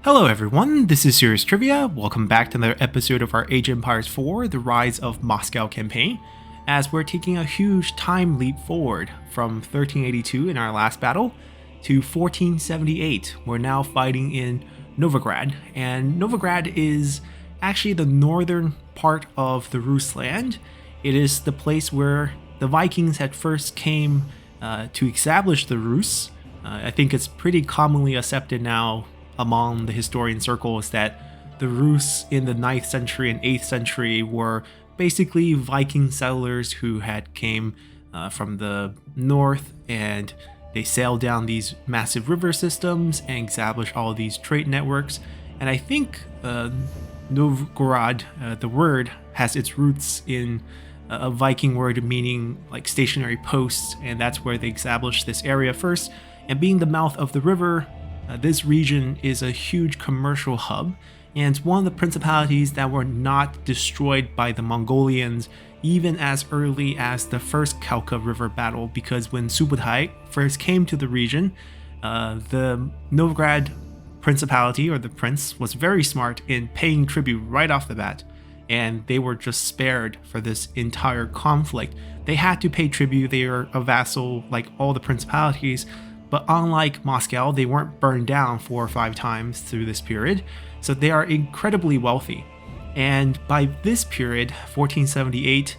Hello everyone, this is Serious Trivia. Welcome back to another episode of our Age of Empires 4, The Rise of Moscow campaign, as we're taking a huge time leap forward from 1382 in our last battle to 1478. We're now fighting in Novgorod, and Novgorod is actually the northern part of the Rus land. It is the place where the Vikings had first came to establish the Rus. I think it's pretty commonly accepted now among the historian circles that the Rus in the 9th century and 8th century were basically Viking settlers who had came from the north, and they sailed down these massive river systems and established all of these trade networks. And I think Novgorod, the word, has its roots in a Viking word meaning like stationary posts, and that's where they established this area first. And being the mouth of the river, this region is a huge commercial hub, and it's one of the principalities that were not destroyed by the Mongolians even as early as the first Kalka River battle, because when Subutai first came to the region, the Novgorod principality, or the prince, was very smart in paying tribute right off the bat, and they were just spared for this entire conflict. They had to pay tribute, they are a vassal like all the principalities. But unlike Moscow, they weren't burned down 4 or 5 times through this period, so they are incredibly wealthy. And by this period, 1478,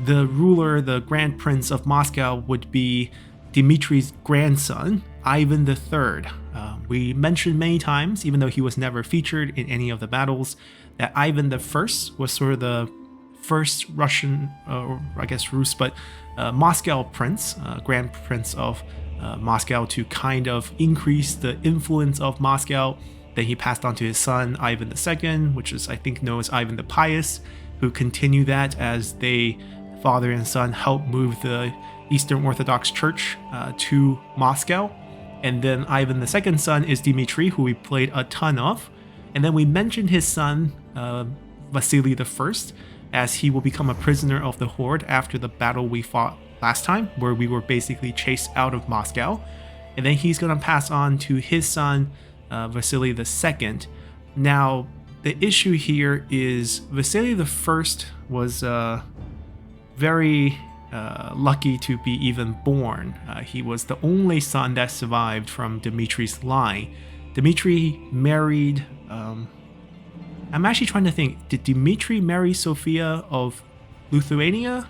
the ruler, the Grand Prince of Moscow, would be Dmitri's grandson, Ivan III. We mentioned many times, even though he was never featured in any of the battles, that Ivan I was sort of the first Russian, or I guess Rus, but Moscow prince, Grand Prince of Moscow, to kind of increase the influence of Moscow. Then he passed on to his son Ivan II, which is I think known as Ivan the Pious, who continued that as they, father and son, helped move the Eastern Orthodox Church to Moscow. And then Ivan II's son is Dmitri, who we played a ton of. And then we mentioned his son Vasily I, as he will become a prisoner of the Horde after the battle we fought last time, where we were basically chased out of Moscow. And then he's going to pass on to his son, Vasily II. Now, the issue here is Vasily I was very lucky to be even born. He was the only son that survived from Dmitri's line. Dmitri married... I'm actually trying to think, did Dmitri marry Sophia of Lithuania?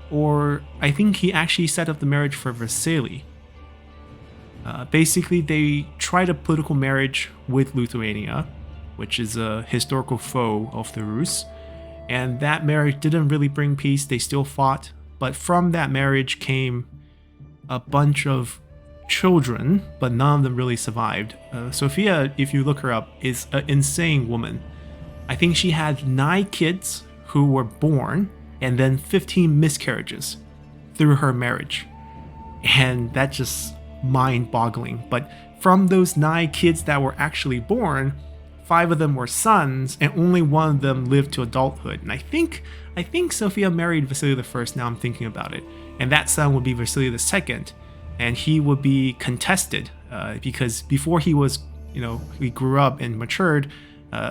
Or I think he actually set up the marriage for Vasily. Basically, they tried a political marriage with Lithuania, which is a historical foe of the Rus, and that marriage didn't really bring peace. They still fought, but from that marriage came a bunch of children, but none of them really survived. Sophia, if you look her up, is an insane woman. I think she had 9 kids who were born, and then 15 miscarriages through her marriage. And that's just mind-boggling. But from those 9 kids that were actually born, 5 of them were sons, and only 1 of them lived to adulthood. And I think Sophia married Vasily I, now I'm thinking about it. And that son would be Vasily II, and he would be contested, because before he was, he grew up and matured,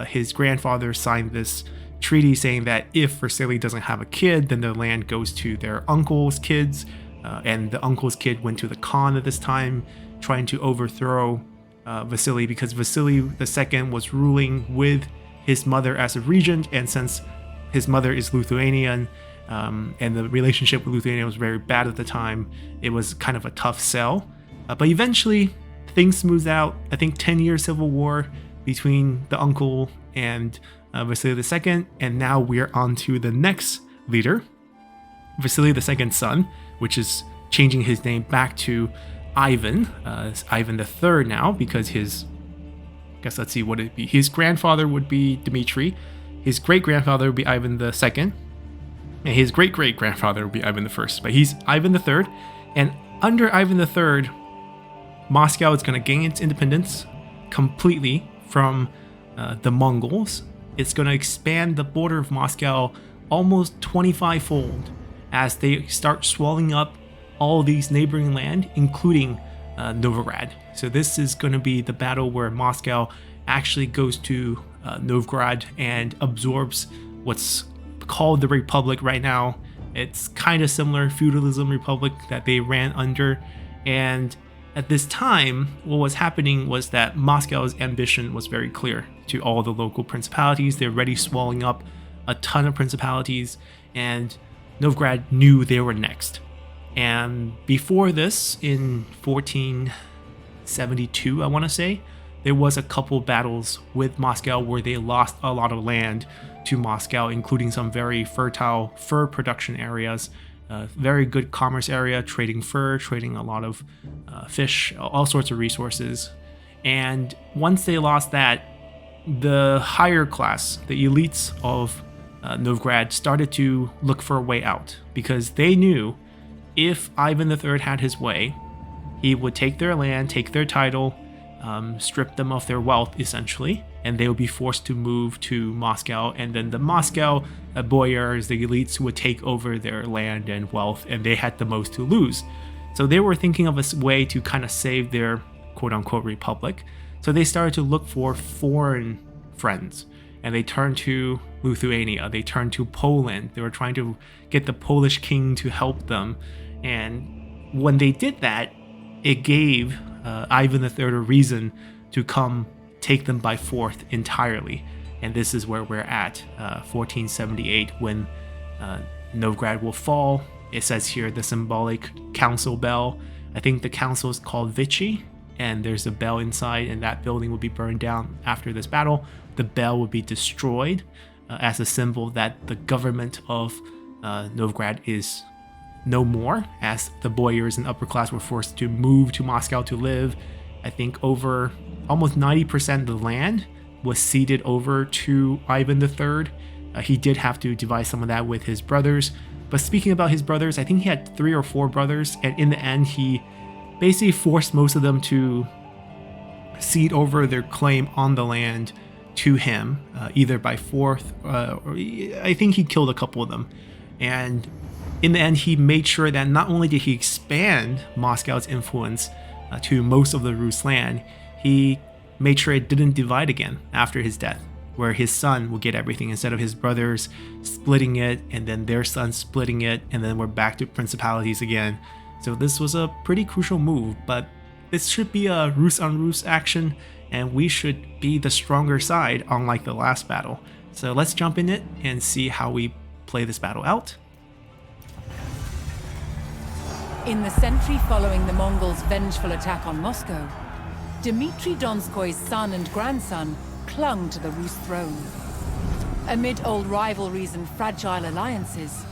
his grandfather signed this treaty saying that if Vasily doesn't have a kid, then the land goes to their uncle's kids, and the uncle's kid went to the Khan at this time, trying to overthrow Vasily, because Vasily II was ruling with his mother as a regent, and since his mother is Lithuanian, and the relationship with Lithuania was very bad at the time, it was kind of a tough sell. But eventually, things smoothed out. I think 10-year civil war between the uncle and Vasily II, and now we're on to the next leader, Vasily II's son, which is changing his name back to Ivan, Ivan III now, because his grandfather would be Dmitri, his great-grandfather would be Ivan II, and his great-great-grandfather would be Ivan I, but he's Ivan III, and under Ivan III, Moscow is going to gain its independence completely from the Mongols. It's going to expand the border of Moscow almost 25-fold as they start swallowing up all these neighboring land, including Novgorod. So this is going to be the battle where Moscow actually goes to Novgorod and absorbs what's called the Republic right now. It's kind of similar feudalism republic that they ran under. And at this time, what was happening was that Moscow's ambition was very clear to all the local principalities. They're already swelling up a ton of principalities, and Novgorod knew they were next. And before this, in 1472, I want to say, there was a couple battles with Moscow where they lost a lot of land to Moscow, including some very fertile fur production areas, very good commerce area, trading fur, trading a lot of fish, all sorts of resources. And once they lost that, the higher class, the elites of Novgorod, started to look for a way out, because they knew if Ivan III had his way, he would take their land, take their title, strip them of their wealth, essentially, and they would be forced to move to Moscow. And then the Moscow boyars, the elites, would take over their land and wealth, and they had the most to lose. So they were thinking of a way to kind of save their quote-unquote republic. So they started to look for foreign friends, and they turned to Lithuania, they turned to Poland. They were trying to get the Polish king to help them. And when they did that, it gave Ivan III a reason to come take them by force entirely. And this is where we're at, 1478, when Novgorod will fall. It says here the symbolic council bell. I think the council is called Vichy, and there's a bell inside, and that building will be burned down after this battle. The bell will be destroyed as a symbol that the government of Novgorod is no more, as the boyars and upper class were forced to move to Moscow to live. I think over almost 90% of the land was ceded over to Ivan III. He did have to divide some of that with his brothers. But speaking about his brothers, I think he had 3 or 4 brothers, and in the end, he basically forced most of them to cede over their claim on the land to him, either by force, or I think he killed a couple of them. And in the end, he made sure that not only did he expand Moscow's influence to most of the Rus land, he made sure it didn't divide again after his death, where his son would get everything instead of his brothers splitting it and then their sons splitting it, and then we're back to principalities again. So this was a pretty crucial move, but this should be a Rus on Rus action, and we should be the stronger side, unlike the last battle. So let's jump in it and see how we play this battle out. In the century following the Mongols' vengeful attack on Moscow, Dmitry Donskoy's son and grandson clung to the Rus throne. Amid old rivalries and fragile alliances,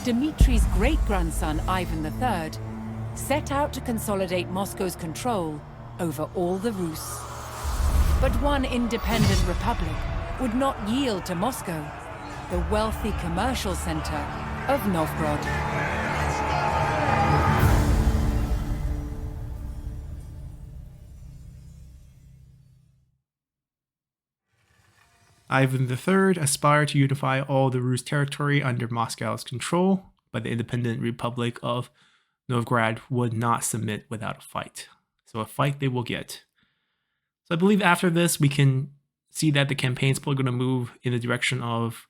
Dmitry's great-grandson Ivan III set out to consolidate Moscow's control over all the Rus. But one independent republic would not yield to Moscow, the wealthy commercial center of Novgorod. Ivan III aspired to unify all the Rus territory under Moscow's control, but the independent Republic of Novgorod would not submit without a fight. So a fight they will get. So I believe after this, we can see that the campaign is probably going to move in the direction of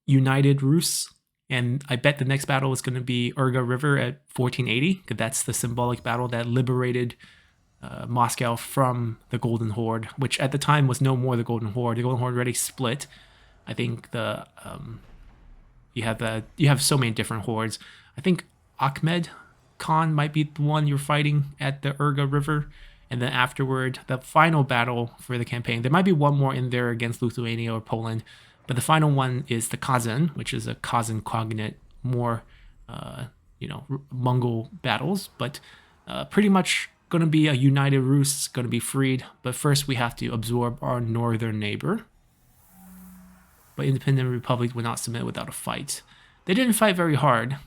united Rus. And I bet the next battle is going to be Urga River at 1480, because that's the symbolic battle that liberated Moscow from the Golden Horde, which at the time was no more the Golden Horde. The Golden Horde already split. I think you have so many different hordes. I think Ahmed Khan might be the one you're fighting at the Urga River, and then afterward, the final battle for the campaign. There might be one more in there against Lithuania or Poland, but the final one is the Kazan, which is a Kazan cognate, more Mongol battles, but pretty much going to be a united Rus, going to be freed. But first we have to absorb our northern neighbor. But Independent Republic would not submit without a fight. They didn't fight very hard.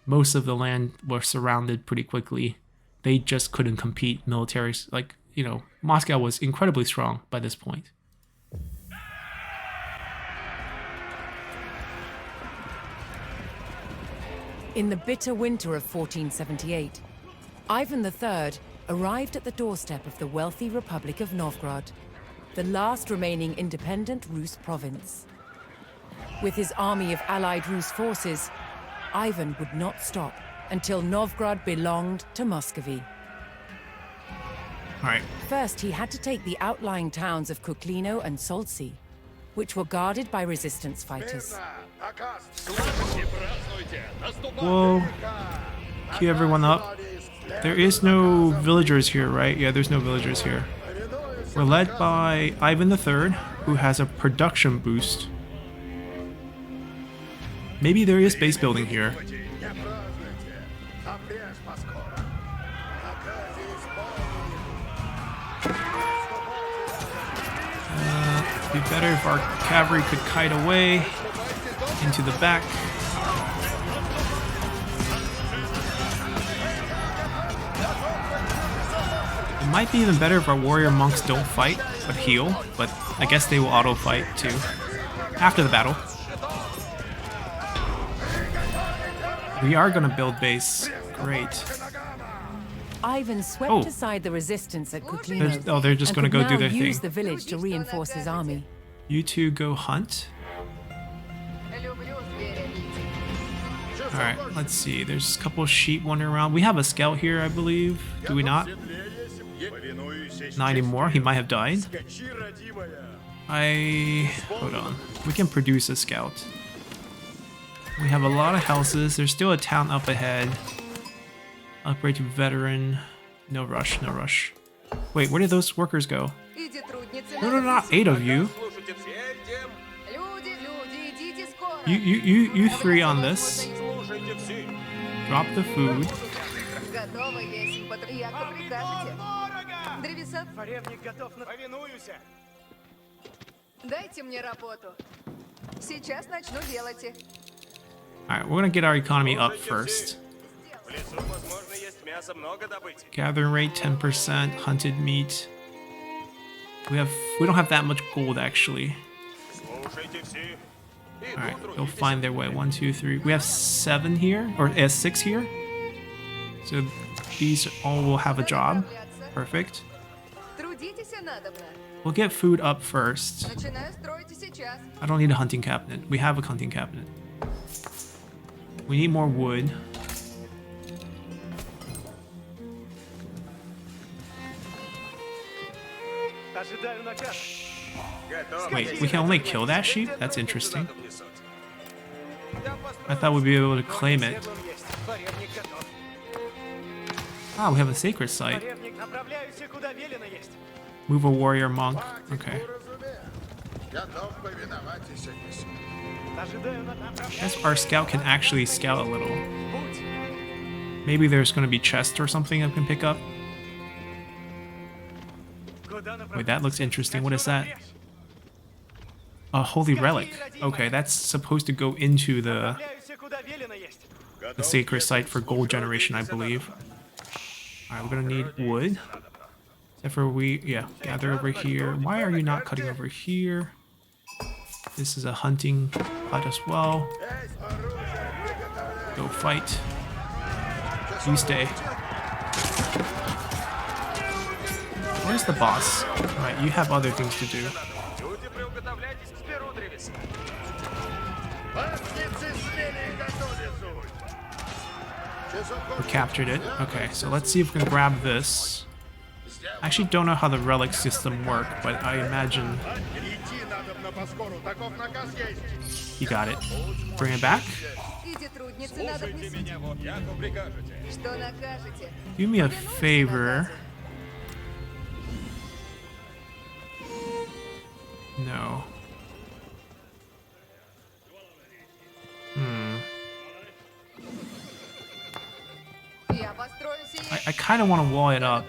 Most of the land were surrounded pretty quickly. They just couldn't compete military. Moscow was incredibly strong by this point. In the bitter winter of 1478, Ivan III arrived at the doorstep of the wealthy Republic of Novgorod, the last remaining independent Rus province. With his army of allied Rus forces, Ivan would not stop until Novgorod belonged to Muscovy. All right. First, he had to take the outlying towns of Kuklino and Soltsi, which were guarded by resistance fighters. Whoa. Cue everyone up. There is no villagers here, right? Yeah, there's no villagers here. We're led by Ivan III, who has a production boost. Maybe there is base building here. It'd be better if our cavalry could kite away into the back. It might be even better if our warrior monks don't fight, but heal. But I guess they will auto-fight too. After the battle. We are gonna build base. Great. Ivan swept aside the resistance at Kuklino. Oh, they're just gonna go do their thing. Use the village to reinforce his army. You two go hunt. Alright, let's see. There's a couple of sheep wandering around. We have a scout here, I believe. Do we not? Not anymore. He might have died. Hold on. We can produce a scout. We have a lot of houses. There's still a town up ahead. Upgrade to veteran. No rush, no rush. Wait, where did those workers go? No, not 8 of you. You 3 on this. Drop the food. Alright, we're gonna get our economy up first. Gathering rate 10%, hunted meat. We don't have that much gold actually. Alright, they'll find their way. 1, 2, 3. We have 7 here, or 6 here. So these all will have a job. Perfect. We'll get food up first. I don't need a hunting cabinet. We have a hunting cabinet. We need more wood. Wait, we can only kill that sheep? That's interesting. I thought we'd be able to claim it. Ah, we have a sacred site. Move a warrior monk. Okay. I guess our scout can actually scout a little. Maybe there's going to be chests or something I can pick up. Wait, that looks interesting. What is that? A holy relic. Okay, that's supposed to go into the sacred site for gold generation, I believe. Alright, we're gonna need wood. Except for gather over here. Why are you not cutting over here? This is a hunting hut as well. Go fight. You stay. Where's the boss? Alright, you have other things to do. We captured it. Okay, so let's see if we can grab this. I actually don't know how the relic system works, but I imagine... You got it. Bring it back. Do me a favor. No. I kind of want to wall it up.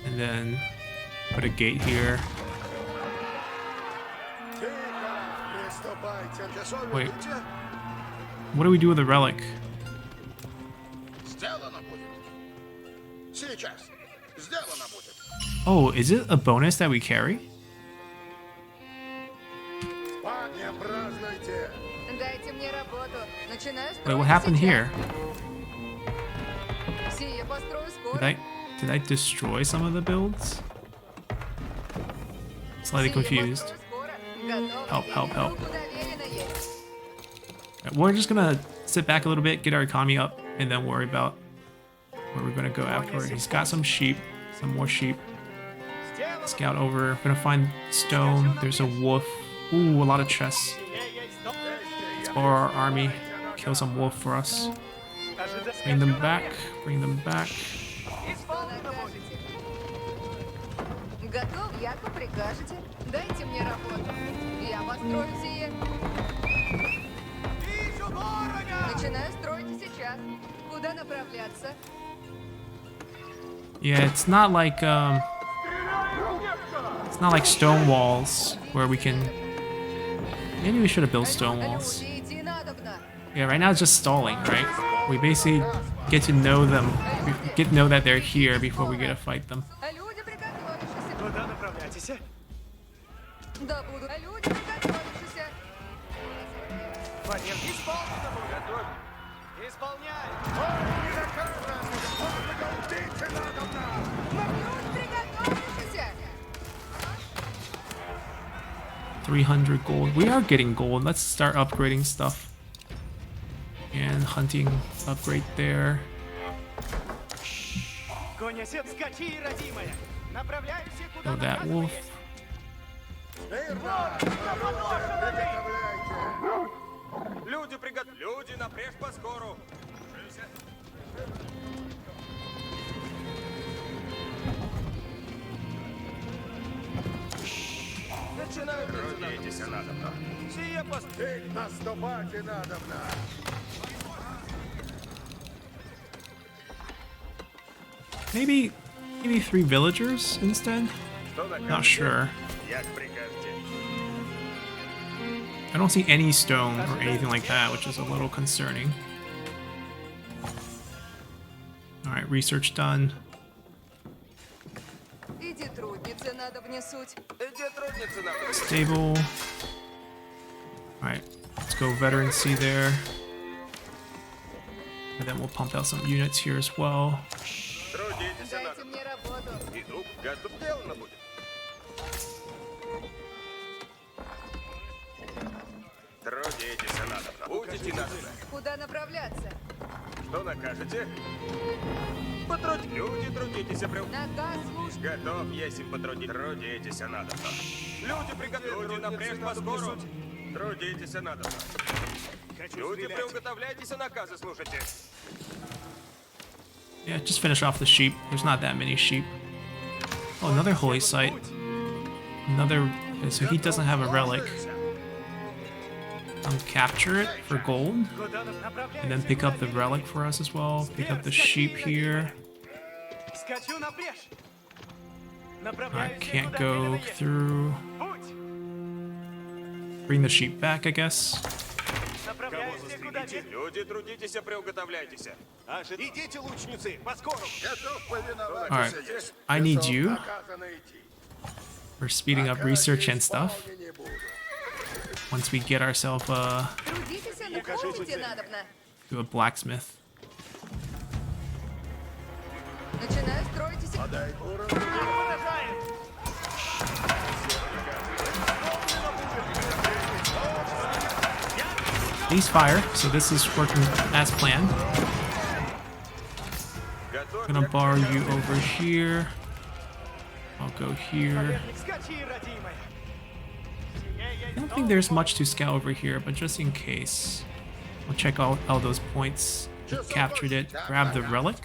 And then put a gate here. Wait. What do we do with the relic? Oh, is it a bonus that we carry? Wait, what happened here? Did I destroy some of the builds? Slightly confused. Help, help, help. We're just gonna sit back a little bit, get our economy up, and then worry about where we're gonna go afterward. He's got some sheep, some more sheep. Scout over. We're gonna find stone. There's a wolf. Ooh, a lot of chests. Let's borrow our army. Kill some wolf for us. Bring them back. Bring them back. Yeah, it's not like stone walls where we can. Maybe we should have built stone walls. Yeah, right now it's just stalling, right? We basically get to know them, get to know that they're here before we get to fight them. $300 gold. We are getting gold. Let's start upgrading stuff. And hunting upgrade there. Kill that wolf. Maybe 3 villagers instead? Not sure. I don't see any stone or anything like that, which is a little concerning. Alright, research done. Stable. Alright, let's go veterancy there. And then we'll pump out some units here as well. Куда направляться? Что накажете? Люди, трудитесь, наказ службы. Готов, если потрудитесь. Трудитесь, надо. Люди, приготовьте напряг по скору. Трудитесь, надо. Люди, приготовляйтесь, наказы слушайте. Yeah, just finish off the sheep. There's not that many sheep. Oh, another holy site. Another. So he doesn't have a relic. Capture it for gold, and then pick up the relic for us as well. Pick up the sheep here. Alright, can't go through. Bring the sheep back, I guess. Alright, I need you. We're speeding up research and stuff. Once we get ourselves to a blacksmith. Ceasefire, so this is working as planned. I'm gonna borrow you over here. I'll go here. I don't think there's much to scout over here, but just in case, I'll check out all those points. Captured it. Grab the relic.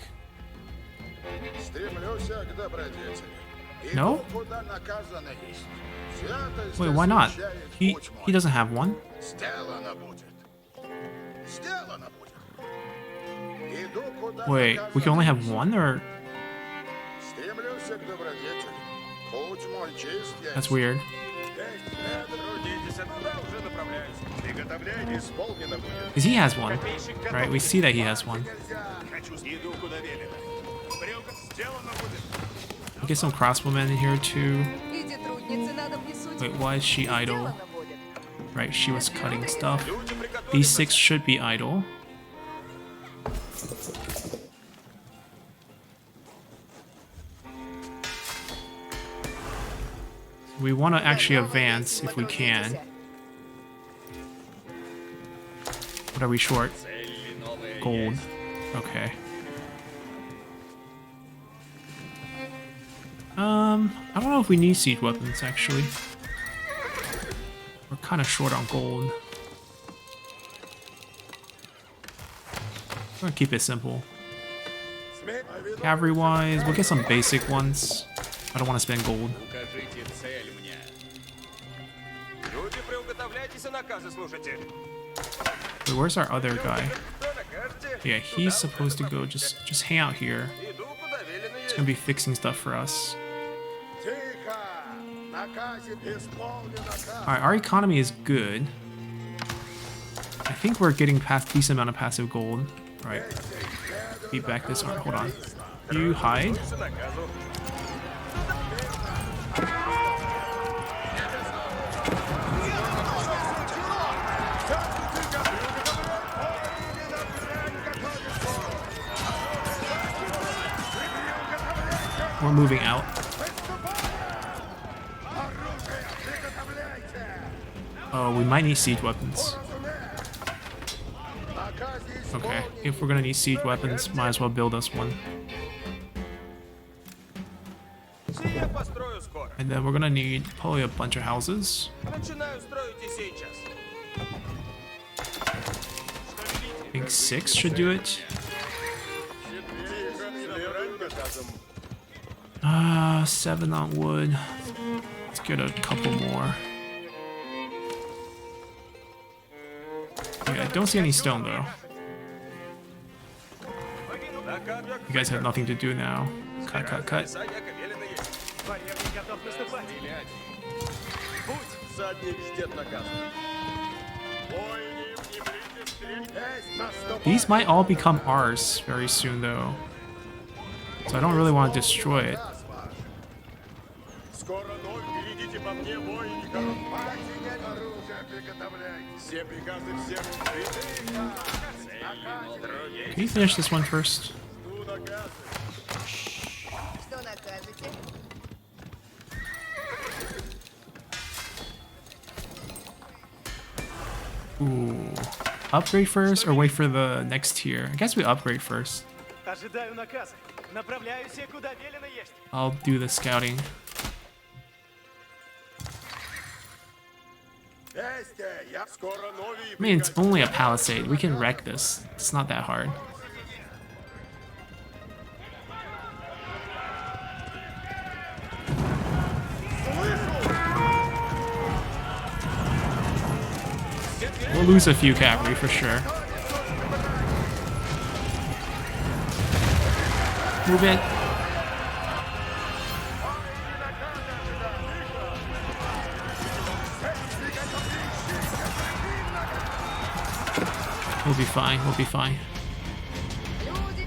No? Wait, why not? He doesn't have one. Wait, we can only have one, or? That's weird. Because he has one, right? We see that he has one. We get some crossbowmen in here too. Wait, why is she idle? Right, she was cutting stuff. These 6 should be idle. We want to actually advance if we can. What are we short? Gold. Okay. I don't know if we need siege weapons, actually. We're kind of short on gold. I'm gonna keep it simple. Cavalry-wise, we'll get some basic ones. I don't want to spend gold. Wait, where's our other guy? Yeah, he's supposed to go just hang out here. He's gonna be fixing stuff for us. Alright, our economy is good. I think we're getting past decent amount of passive gold. Right. Beat back this arm. Hold on. You hide. We're moving out. Oh, we might need siege weapons. Okay, if we're gonna need siege weapons, might as well build us one. And then we're gonna need probably a bunch of houses. I think 6 should do it. 7 on wood. Let's get a couple more. Okay, I don't see any stone though. You guys have nothing to do now. Cut, cut, cut. These might all become ours very soon though. So I don't really want to destroy it. Can you finish this one first? Ooh. Upgrade first or wait for the next tier? I guess we upgrade first. I'll do the scouting. I mean, it's only a palisade. We can wreck this. It's not that hard. We'll lose a few cavalry for sure. Move it. We'll be fine, we'll be fine.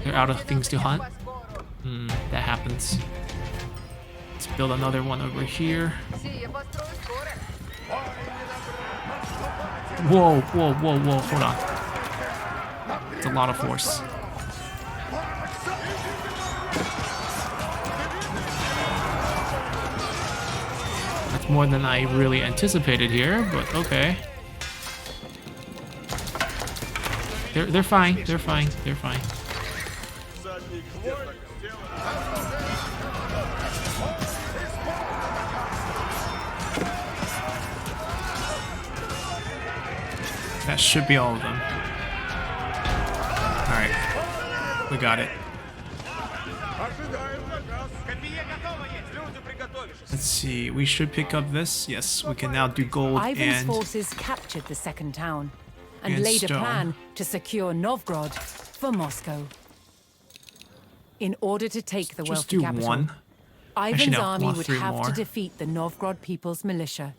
They're out of things to hunt. That happens. Let's build another one over here. Whoa, whoa, whoa, whoa, hold on. It's a lot of force. That's more than I really anticipated here, but okay. They're fine, they're fine, they're fine. That should be all of them. Alright. We got it. Let's see, we should pick up this. Yes, we can now do gold Ivan's forces captured the second town and laid stone. a plan to secure Novgorod for Moscow. In order to take the Just wealthy do capital, one. Ivan's Actually, no, army want would 3 have more. to defeat the Novgorod people's militia.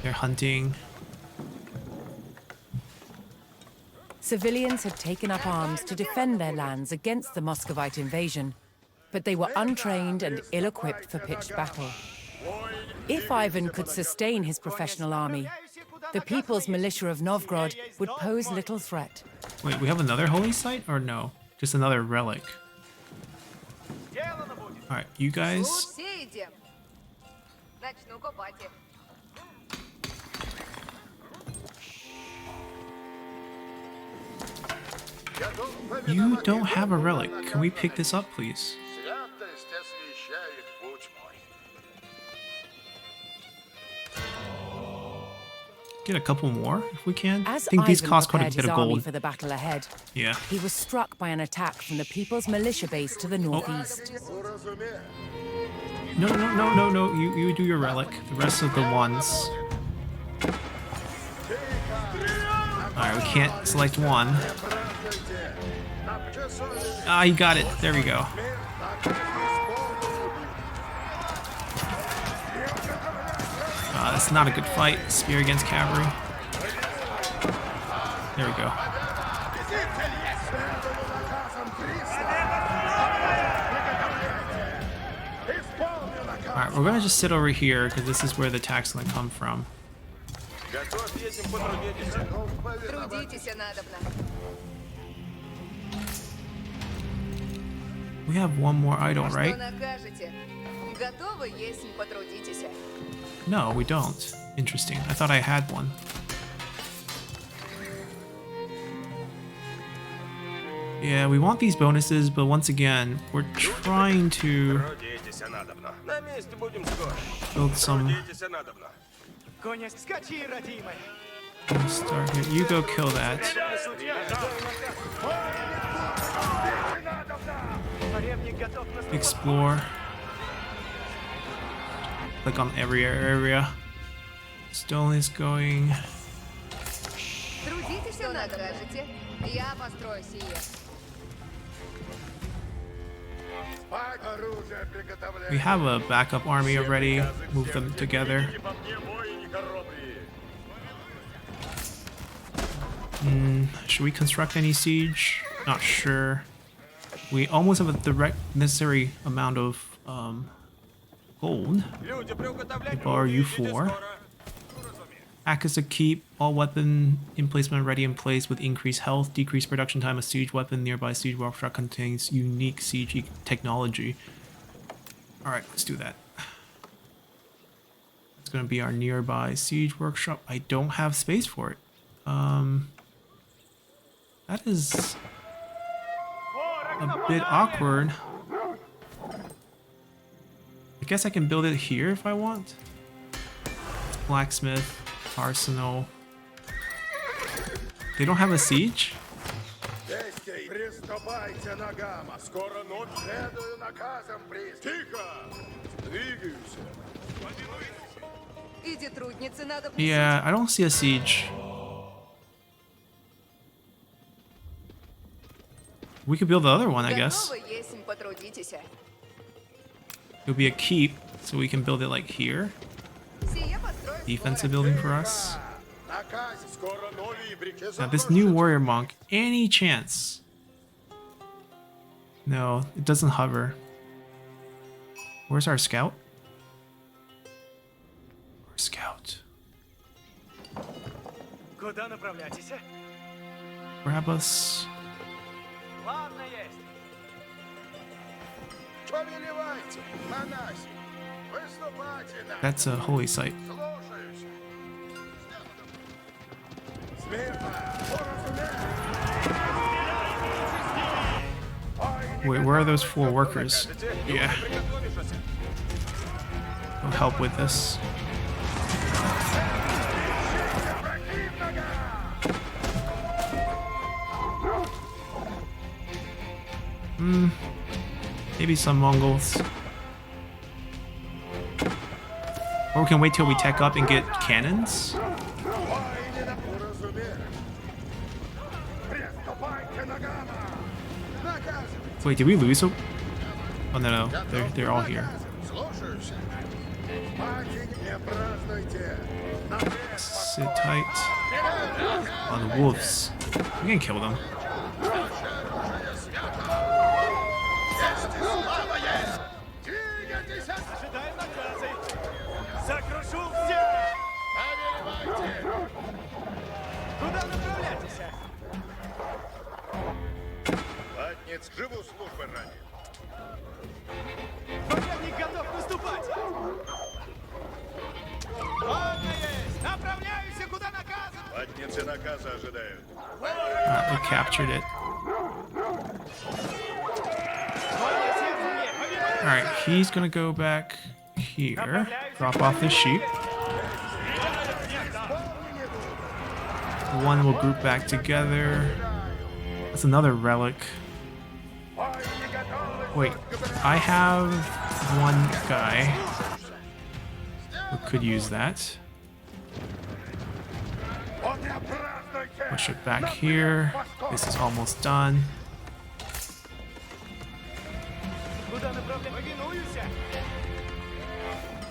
They're hunting. Civilians had taken up arms to defend their lands against the Muscovite invasion, but they were untrained and ill-equipped for pitched battle. If Ivan could sustain his professional army, The people's militia of Novgorod would pose little threat. Wait, we have another holy site or no? Just another relic. Alright, you guys. Все идем. Начну копать их. You don't have a relic. Can we pick this up, please? Святость освящает путь мой. Get a couple more if we can. As I think these Ivan cost quite a prepared bit his of army gold. for the battle ahead, Yeah. he was struck by an attack from the people's militia base to the northeast. Уразуме. No. You do your relic. The rest of the ones. Alright, we can't select one. Ah, you got it. There we go. That's not a good fight. Spear against cavalry. There we go. Alright, we're gonna just sit over here because this is where the attack's gonna come from. Готов, если потрудитесь. Трудитесь надобно. We have one more idol, Что right? накажете? Готовы, если потрудитесь. No, we don't. Interesting. I thought I had one. Yeah, we want these bonuses, but once again, we're trying to Трудитесь надобно. На месте будем скоро. build some. Трудитесь надобно. Start here. You go kill that. Explore. Click on every area. Stone is going. Трудитесь, что накажете? Я построю сие. Спать, оружие приготовляй. We have a backup army already. Move them together. По мне воины хоробрые. Should we construct any siege? Not sure. We almost have the necessary amount of gold. Люди, приуготовлять Borrow you будете four. скоро. Act as a keep. All weapon emplacement ready in place with increased health. Decreased production time. A siege weapon nearby siege workshop contains unique siege technology. Alright, let's do that. It's gonna be our nearby siege workshop. I don't have space for it. That is a bit awkward. I guess I can build it here if I want. Blacksmith, arsenal. They don't have a siege? Вести, приступайте ногам. Скоро ночь. Следую наказам приз. Тихо! Двигайся. Иди, трудницы, надо. Yeah, I don't see a siege. We could build the other one, I guess. Готовы, если потрудитесь. It'll be a keep, so we can build it like here. Сие построю. Defensive building for us. Наказ. Скоро новые брики. Now, this new warrior monk, any chance? No, it doesn't hover. Where's our scout? Our scout. Куда направляетесь? Grab us. Ладно есть. Повелевайте, монаси. Выступайте на. That's a holy site. Слушаюсь. Смирно. Уразуме. Wait, where are those 4 workers? Yeah, they'll help with this. Maybe some Mongols. Or we can wait till we tech up and get cannons. Уразуме. Приступайте ногам. Наказывайте. Wait, did we lose them? Oh no, they're all here. Слушаюсь. Спать не празднуйте. Sit tight. On the wolves. We can kill them. Двигайтесь. Ожидаем наказы. Сокрушу всех. Повелевайте. Конец. Живу службы ради. Противник готов наступать! Ладно есть! Направляюсь, куда наказано! Латницы наказа ожидают. We captured it. Alright, he's gonna go back here, drop off the sheep. One will group back together. That's another relic. Wait, I have one guy who could use that. Push it back here. This is almost done. Куда направлять? Повинуюсь!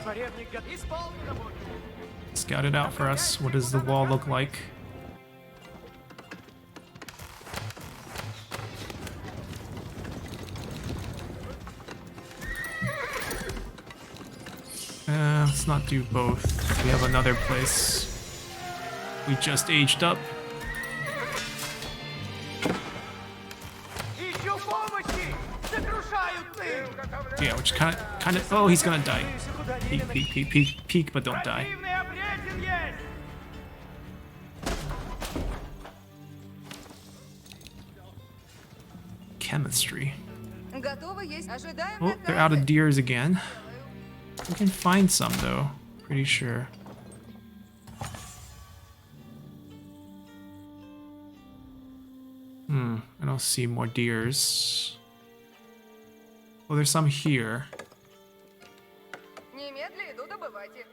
Царевник готов. Исполни работу! Scout it out for us. What does the wall look like? Let's not do both. We have another place. We just aged up. Ищу помощи! Сокрушают тыл! Yeah, which kind of. Oh, he's gonna die. Peek, peek, peek, peek, peek, but don't die. Противный обрезен есть! Chemistry. Готово есть. Ожидаем Oh, they're out of deers again. We can find some though. Pretty sure. I don't see more deers. Oh, there's some here. Немедля иду, добывайте.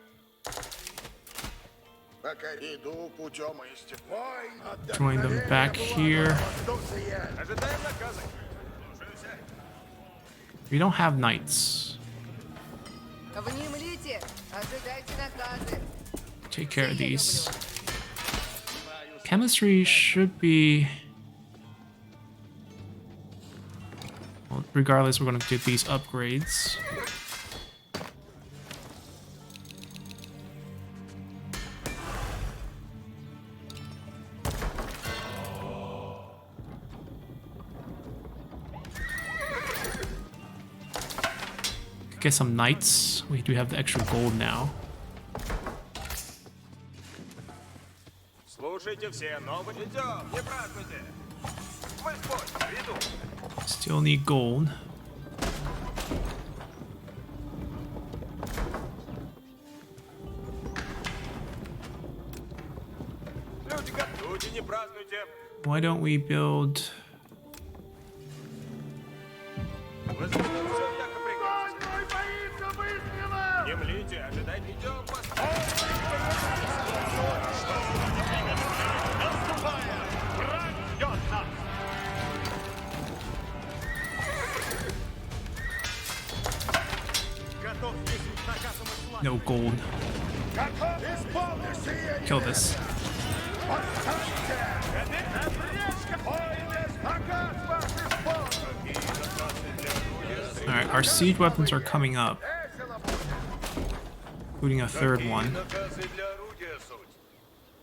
Пока иду путем истины. Ой, Join them back here. Ожидаем наказа. Слушаюсь. We don't have knights. Внемлите. Ожидайте наказы. Take care of these. Chemistry should be. Well, regardless, we're going to get these upgrades. Get some knights. We do have the extra gold now. Слушайте все, новый идем, не празднуйте. Господь, иду. Still need gold. Люди, не празднуйте. Why don't we build? Господь, все так и прикажете. Не млите, ожидайте, идем, Готов действовать наказом от власти! No gold. Kill this. Alright, our siege weapons are coming up. Including a third one. Well,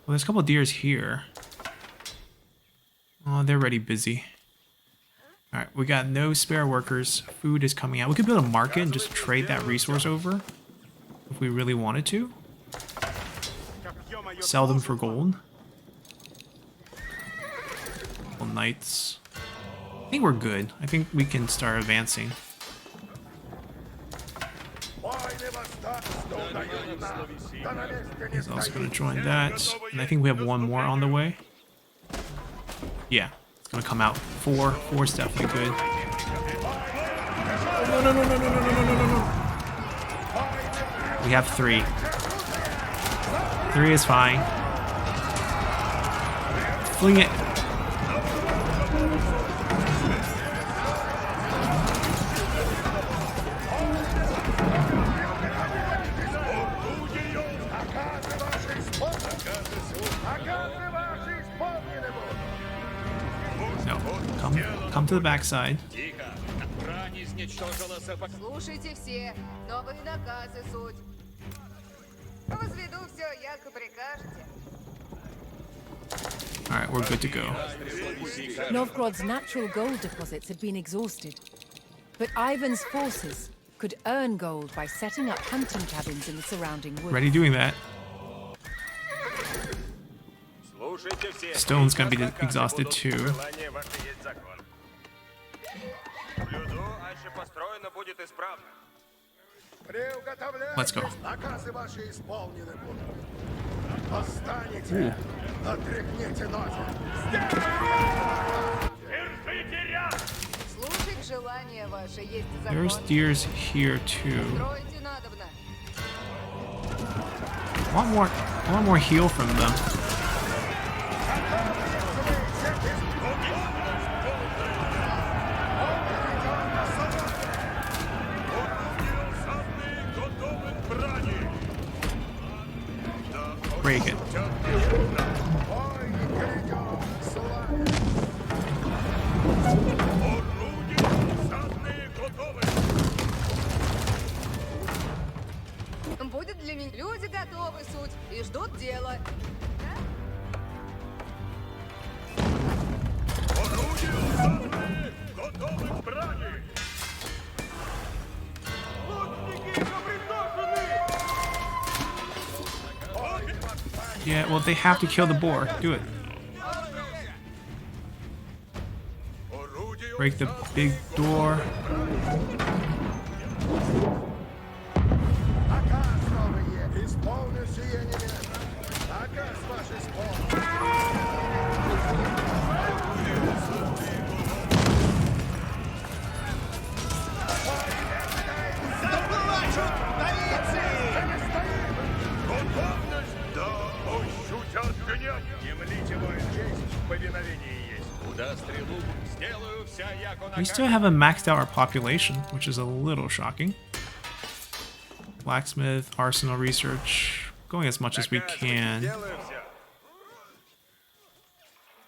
there's a couple of deers here. Oh, they're already busy. Alright, we got no spare workers. Food is coming out. We could build a market and just trade that resource over. If we really wanted to. Sell them for gold. Couple knights. I think we're good. I think we can start advancing. He's also going to join that. And I think we have one more on the way. Yeah, it's going to come out. Four. Four's definitely good. No, no, no, no, no, no, no, no, no, no. We have three. Three is fine. Fling it. No, come to the backside. Слушайте все. Новые наказы суть. Возведу все, яко прикажете. Alright, we're good to go. Novgorod's natural gold deposits had been exhausted. But Ivan's forces could earn gold by setting up hunting cabins in the surrounding woods. Already doing that. Stone's gonna be exhausted too. Let's go. Наказы ваши исполнены будут. Восстанете, отряхните ноги. Слушать желание ваше есть There's закон. deers here too. Строите надобно. I want more heal from them. Break it. Будет для меня. Люди готовы, суть, и ждут дела. Yeah, well, they have to kill the boar. Do it. Break the big door. Наказ новый, исполню сие немедленно. Наказ ваш исполнен. Заплачут новицы! Ощутят гнев. Емлите мою честь, повиновение есть. Куда стрелу сделаю вся яко We still haven't maxed out our population, which is a little shocking. Blacksmith, arsenal research, going as much as we can. сделаю все.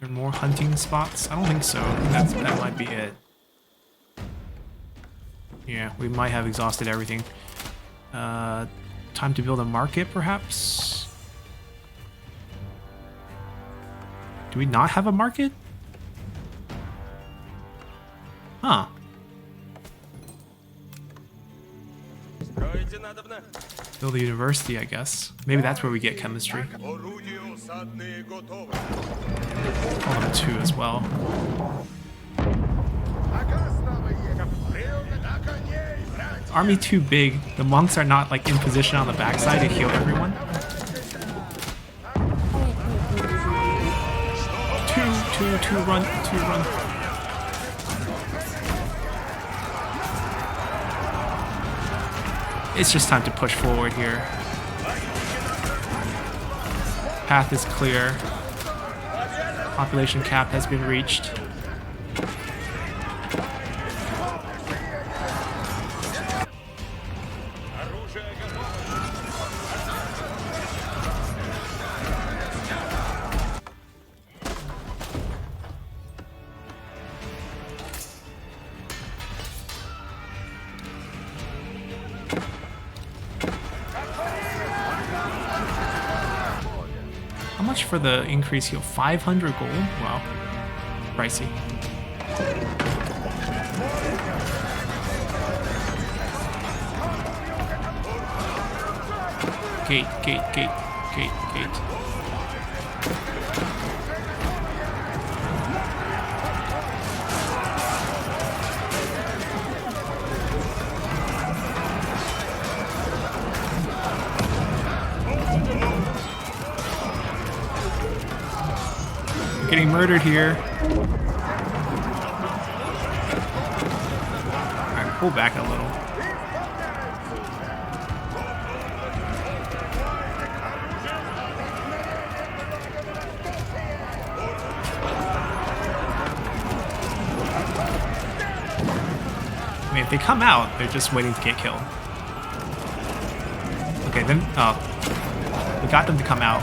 There are more hunting spots? I don't think so. That might be it. Yeah, we might have exhausted everything. Time to build a market, perhaps? Do we not have a market? Huh. Строите надобно. Build a university, I guess. Maybe that's where we get chemistry. Орудия усадные готовы. Call them 2 as well. Наказ новый, привода коней, брать. Army too big. The monks are not like in position on the backside to heal everyone. Two run. It's just time to push forward here. Path is clear. Population cap has been reached. How much for the increase heal? 500 gold? Wow. Pricey. Gate. Getting murdered here. Alright, pull back a little. I mean, if they come out, they're just waiting to get killed. Okay, then, oh. We got them to come out.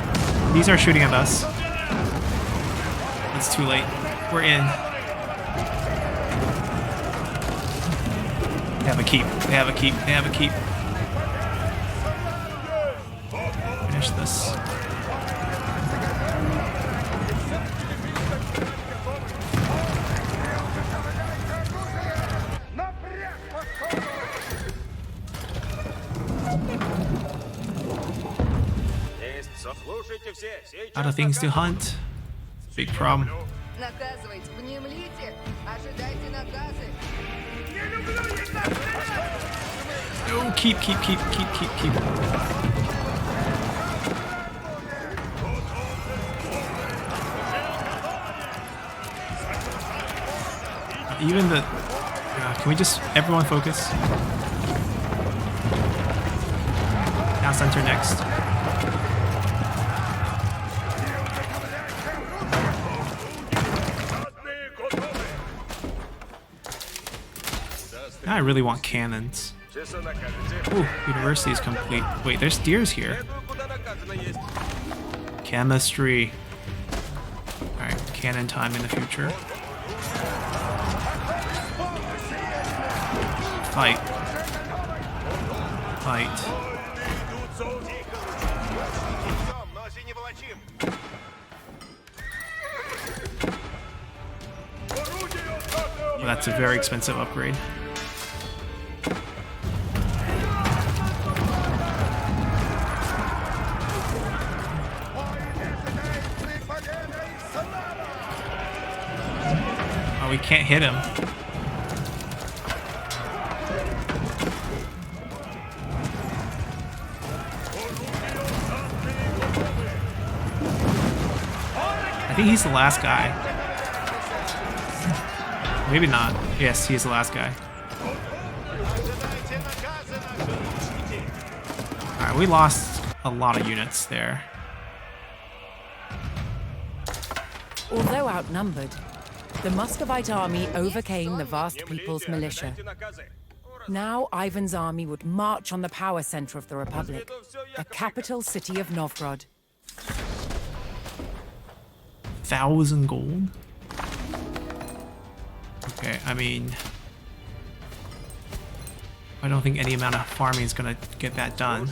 These are shooting at us. It's too late. We're in. They have a keep. Finish this. Out of things to hunt. Big problem. Наказывайте, внемлите, ожидайте наказы. No, keep. Even the... can we just... Everyone focus? Now center next. Now I really want cannons. Ooh, university is complete. Wait, there's deers here. Chemistry. Alright, cannon time in the future. Fight. Well, that's a very expensive upgrade. Oh, we can't hit him. I think he's the last guy. Maybe not. Yes, he's the last guy. Alright, we lost a lot of units there. Although outnumbered, the Muscovite army overcame the vast people's militia. Now Ivan's army would march on the power center of the Republic, the capital city of Novgorod. 1,000 gold? Okay, I mean... I don't think any amount of farming is gonna get that done.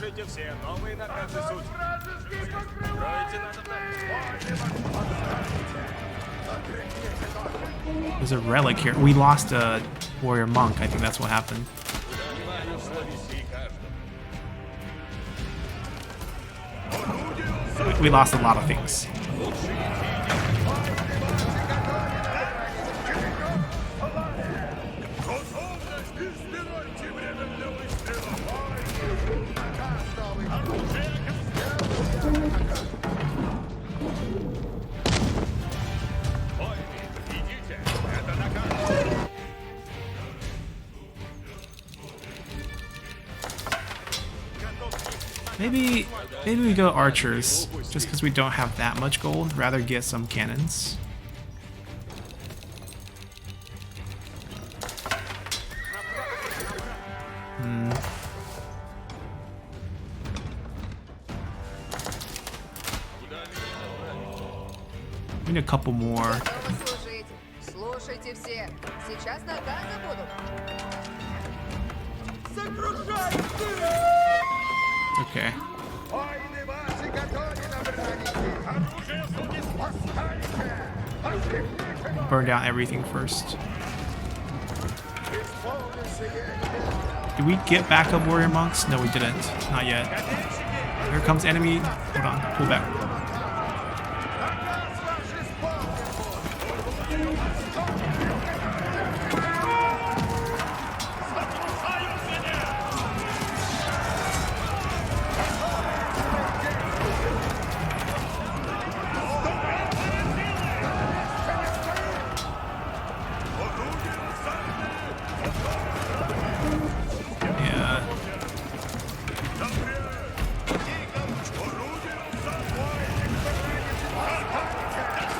There's a relic here. We lost a warrior monk. I think that's what happened. We lost a lot of things. Maybe we go archers, just because we don't have that much gold. Rather get some cannons. We need a couple more. Слушайте все. Сейчас наказы будут. Okay. Burn down everything first. Did we get backup warrior monks? No, we didn't. Not yet. Here comes enemy. Hold on. Pull back.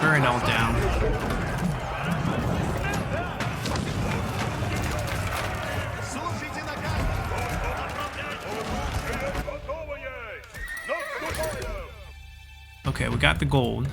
Burn it all down. Okay, we got the gold.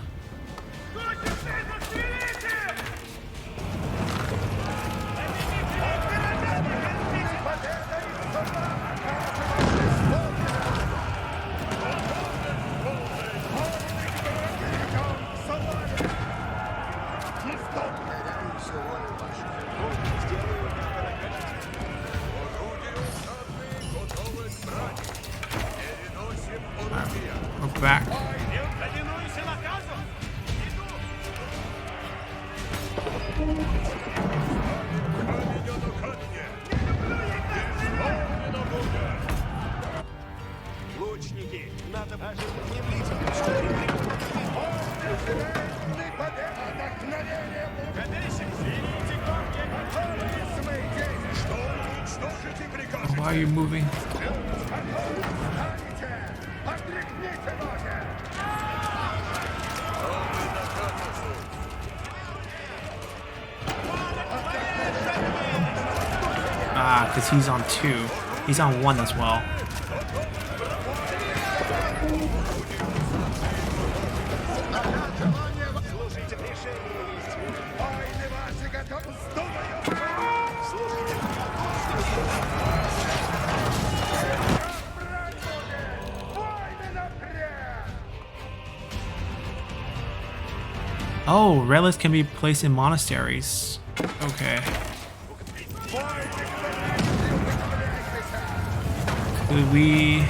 We're back. Лучники, надо не влить. Why are you moving? Ah, because he's on 2. He's on 1 as well. Oh, relics can be placed in monasteries. Okay. Could we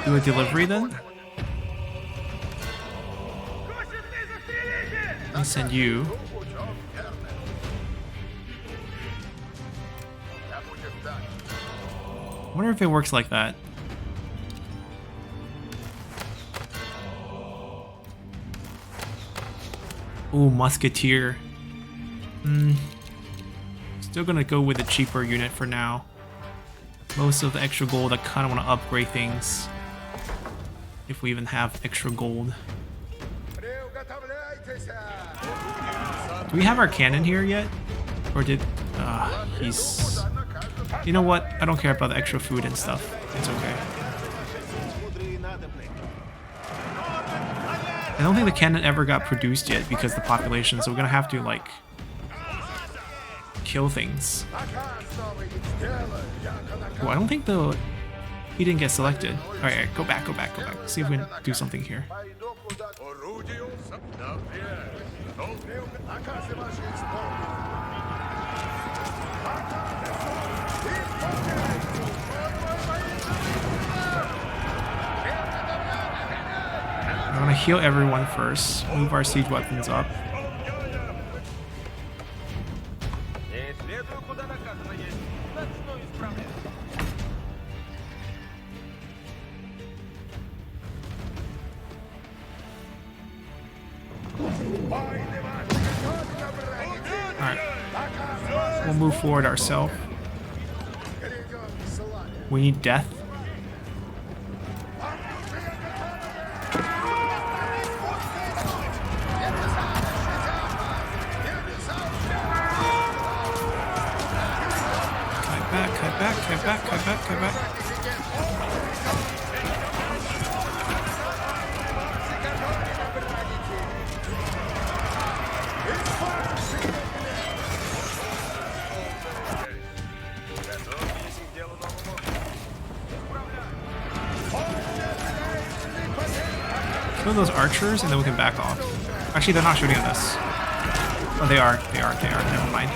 do a delivery then? Let me send you. I wonder if it works like that. Ooh, Musketeer. Still gonna go with the cheaper unit for now. Most of the extra gold, I kind of want to upgrade things. If we even have extra gold. Do we have our cannon here yet? Or did... he's... You know what? I don't care about the extra food and stuff. It's okay. I don't think the cannon ever got produced yet because of the population, so we're gonna have to, like... kill things. Oh, I don't think he didn't get selected. Alright, go back. See if we can do something here. I want to heal everyone first. Move our siege weapons up. Alright. We'll move forward ourselves. We need death. Cut back. Kill those archers and then we can back off. Actually, they're not shooting at us. Oh, they are. Never mind.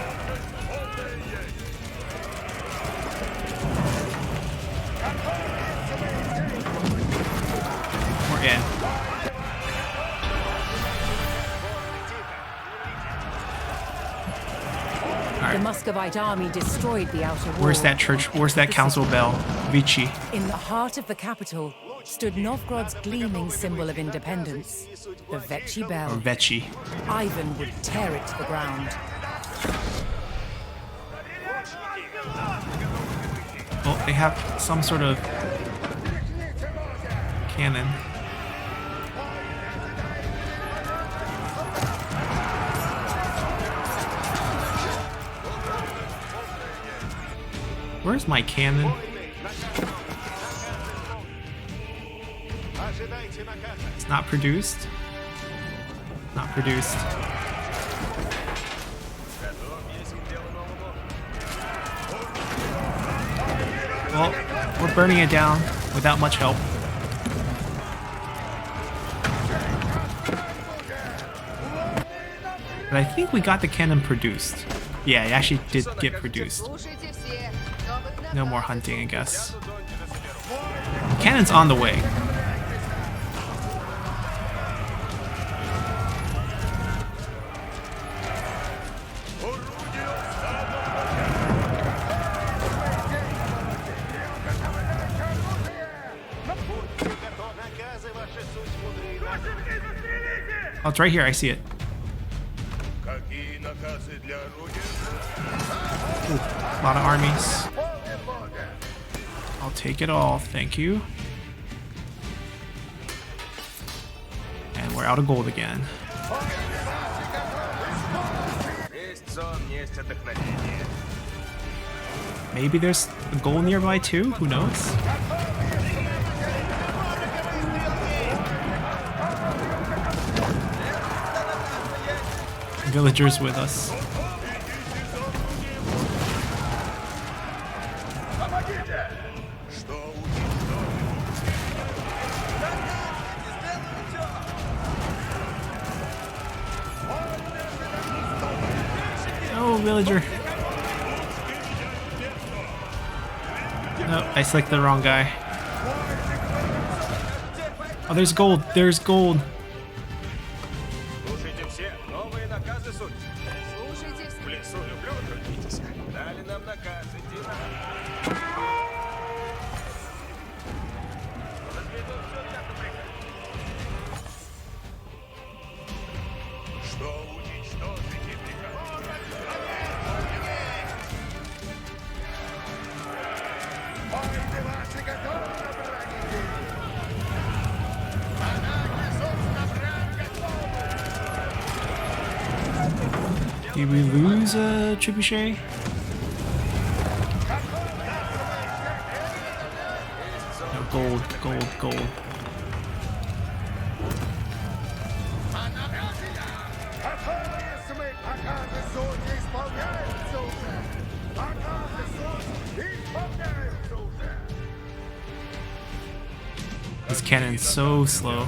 We're in. The Muscovite army destroyed the outer wall. Where's that church? Where's that council bell? Vichy. In the heart of the capital stood Novgorod's gleaming symbol of independence, the Vechi bell. Or Vechi. Ivan would tear it to the ground. Well, they have some sort of cannon. Where's my cannon? It's not produced. Not produced. Well, we're burning it down without much help. But I think we got the cannon produced. Yeah, it actually did get produced. No more hunting, I guess. Cannon's on the way. Oh, it's right here. I see it. Какие наказы для орудия? Ooh, a lot of armies. I'll take it all. Thank you. And we're out of gold again. Есть сон, есть отдохновение. Maybe there's a goal nearby too? Who knows? Villagers with us. Oh, villager. No, I selected the wrong guy. Oh, there's gold. There's gold. Слушайте все, новые наказы суть. Слушайте В лесу люблю трудитесь. Дали нам наказ, иди на... Разведу все так приказ. Что уничтожить и приказать? Войны ваши готовы, враги! Атаки, собственно, враг готовы! Did we lose a trebuchet? No, gold, gold, gold. Готовы, СМИ! Приказы сути исполняются уже! Приказы сути исполняются уже! This cannon's so slow.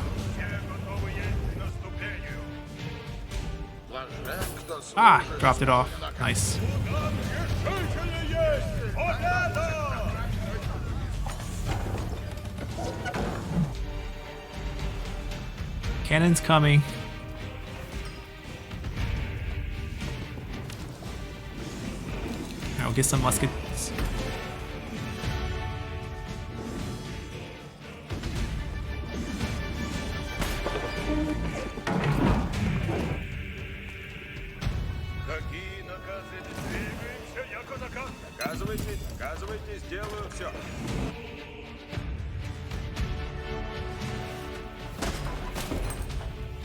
Ah, dropped it off. Nice. Cannon's coming. I'll get some muskets. Какие наказы? Двигаемся, яко наказ. Наказывайте, наказывайте, сделаю все.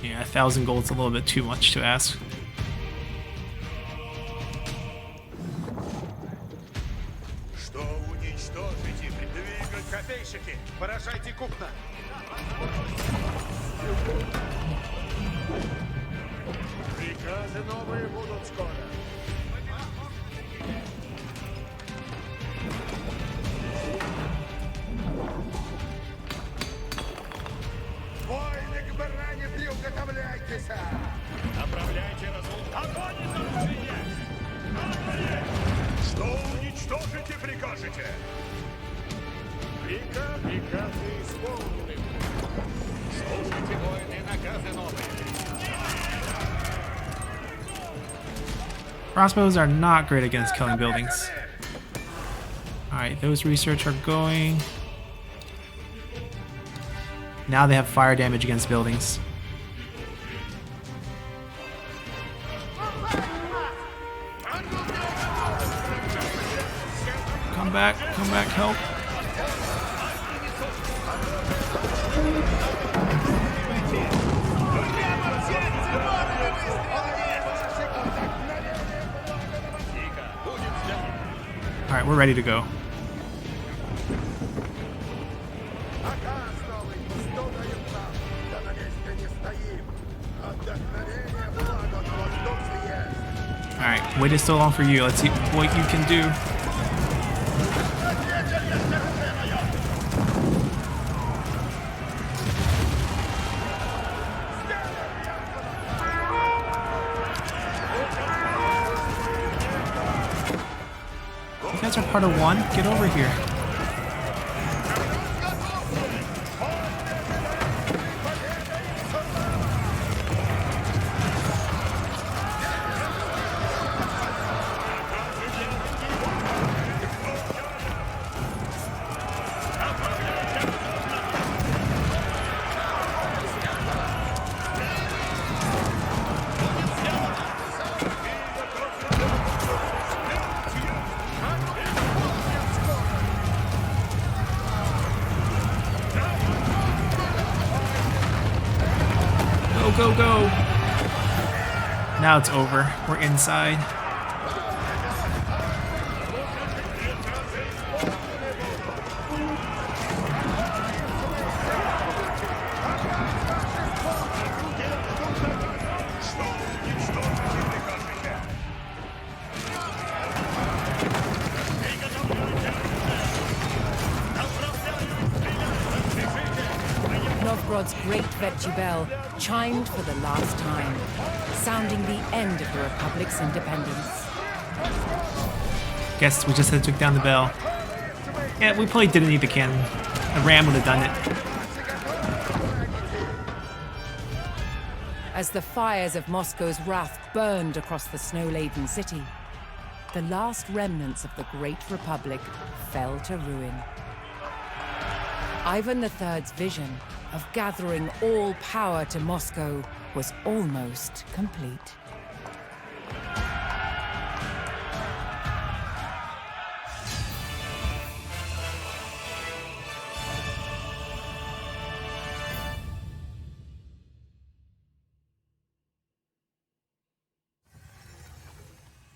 Yeah, 1,000 gold's a little bit too much to ask. Что уничтожить и двигать? Копейщики, поражайте купно. Приказы новые будут скоро. Войны к баране, приготовляйтесь! Направляйте разум. Огонь из оружия! Что уничтожите, прикажете? Приказы исполнены. Слушайте, воины, наказы новые. Crossbows are not great against killing buildings. Alright, those research are going. Now they have fire damage against buildings. Come back, help. Alright, we're ready to go. Alright, waited so long for you. Let's see what you can do. You guys are part of one. Get over here. Now it's over. We're inside. Novgorod's great Vetchi bell chimed for the last time, sounding the end of the Republic's independence. Guess we just had to took down the bell. Yeah, we probably didn't need the cannon. A ram would have done it. As the fires of Moscow's wrath burned across the snow-laden city, the last remnants of the Great Republic fell to ruin. Ivan III's vision of gathering all power to Moscow was almost complete.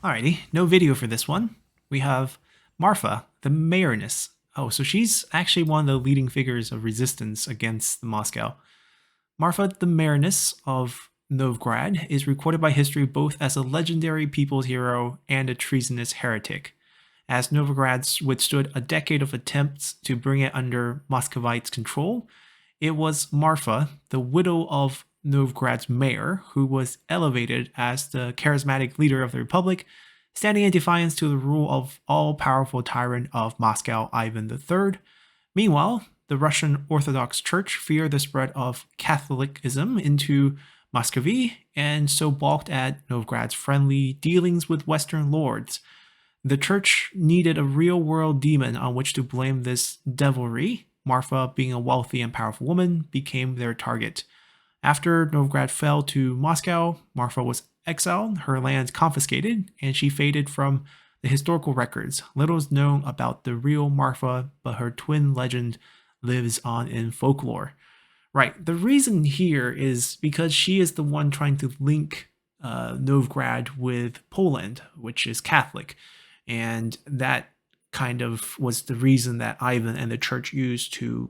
Alrighty, no video for this one. We have Marfa, the Mayoress. Oh, so she's actually one of the leading figures of resistance against Moscow. Marfa, the Mayoress of Novgorod, is recorded by history both as a legendary people's hero and a treasonous heretic. As Novgorod withstood a decade of attempts to bring it under Muscovites' control, it was Marfa, the widow of Novgorod's mayor, who was elevated as the charismatic leader of the Republic, standing in defiance to the rule of all-powerful tyrant of Moscow, Ivan III. Meanwhile, the Russian Orthodox Church feared the spread of Catholicism into Muscovy, and so balked at Novgorod's friendly dealings with Western lords. The church needed a real-world demon on which to blame this devilry. Marfa, being a wealthy and powerful woman, became their target. After Novgorod fell to Moscow, Marfa was exiled, her lands confiscated, and she faded from the historical records. Little is known about the real Marfa, but her twin legend lives on in folklore. Right, the reason here is because she is the one trying to link Novgorod with Poland, which is Catholic, and that kind of was the reason that Ivan and the church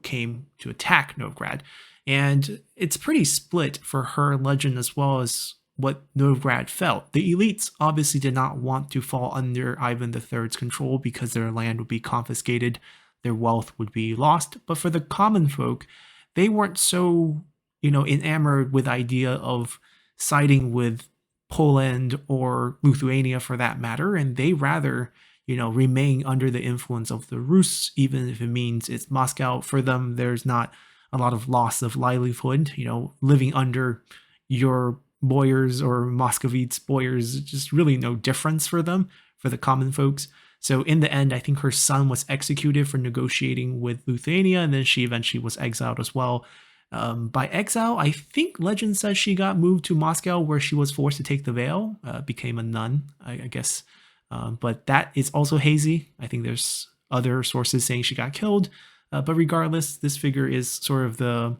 came to attack Novgorod. And it's pretty split for her legend as well as what Novgorod felt. The elites obviously did not want to fall under Ivan III's control because their land would be confiscated, their wealth would be lost. But for the common folk, they weren't so, enamored with the idea of siding with Poland or Lithuania for that matter, and they rather, remain under the influence of the Rus, even if it means it's Moscow. For them, there's not a lot of loss of livelihood, living under your boyars or Moscovites boyars, just really no difference for them, for the common folks. So in the end, I think her son was executed for negotiating with Lithuania, and then she eventually was exiled as well. By exile, I think legend says she got moved to Moscow where she was forced to take the veil, became a nun, I guess. But that is also hazy. I think there's other sources saying she got killed. But regardless, this figure is sort of the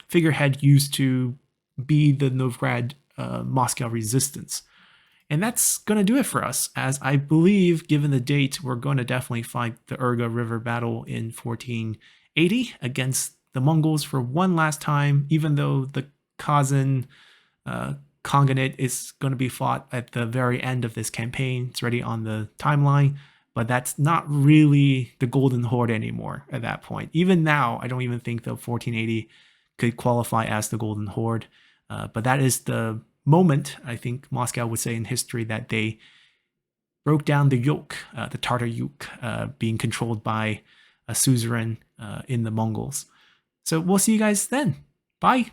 figurehead used to be the Novgorod Moscow resistance. And that's going to do it for us, as I believe, given the date, we're going to definitely fight the Urga River battle in 1480 against the Mongols for one last time, even though the Kazan Khanate is going to be fought at the very end of this campaign. It's already on the timeline. But that's not really the Golden Horde anymore at that point. Even now, I don't even think the 1480 could qualify as the Golden Horde. But that is the moment, I think Moscow would say in history, that they broke down the yoke, the Tartar yoke, being controlled by a suzerain in the Mongols. So we'll see you guys then. Bye.